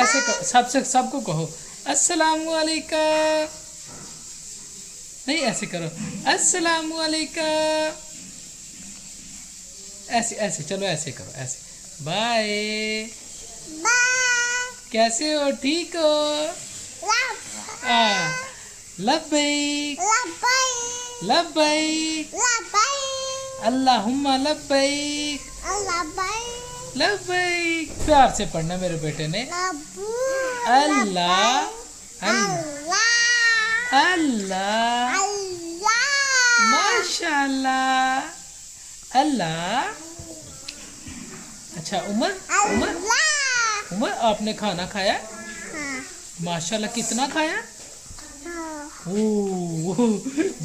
ऐसे कहो, सबसे सबको कहो अस्सलामु अलैकुम। नहीं ऐसे करो अस्सलामु अलैकुम। ऐसे ऐसे चलो ऐसे करो ऐसे। बाय। कैसे हो? ठीक हो? लब्बैक लब्बैक अल्लाहुम्मा लब्बैक लब्बैक। प्यार से पढ़ना मेरे बेटे ने। अल्लाह अल्लाह अल्लाह माशाल्लाह अल्लाह। अच्छा उमर उमर उमर आपने खाना खाया? माशाल्लाह कितना खाया? ओह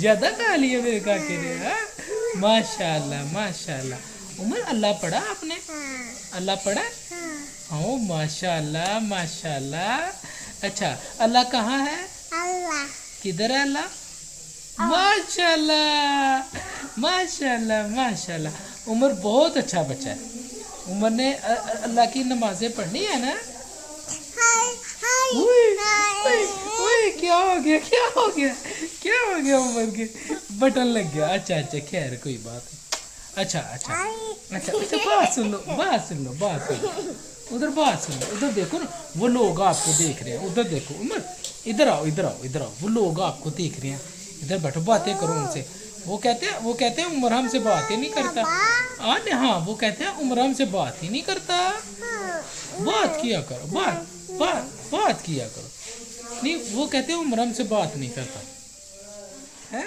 ज्यादा खा लिया मेरे काके ने। माशाल्लाह माशाल्लाह। उमर अल्लाह पढ़ा आपने? अल्लाह पढ़ा? ओ माशाल्लाह माशाल्लाह। अच्छा अल्लाह कहाँ है? किधर है अल्लाह? माशाल्लाह माशाल्लाह माशाल्लाह। उमर बहुत अच्छा बच्चा है। उमर ने अल्लाह की नमाजें पढ़नी है ना? क्या हो गया क्या हो गया क्या हो गया? उमर के बटन लग गया। अच्छा अच्छा खैर कोई बात नहीं। अच्छा अच्छा अच्छा अच्छा बात सुन लो बात सुन लो बात सुन लो। उधर बात सुन लो। उधर देखो ना वो लोग आपको देख रहे हैं। उधर देखो उमर इधर आओ इधर आओ इधर आओ। वो लोग आपको देख रहे हैं। इधर बैठो बातें करो उनसे। वो कहते हैं उमर हमसे बात ही नहीं करता। हाँ वो कहते हैं उमर हमसे बात ही नहीं करता। बात किया करो बात किया करो। नहीं वो कहते हैं उमर हमसे बात नहीं करता है।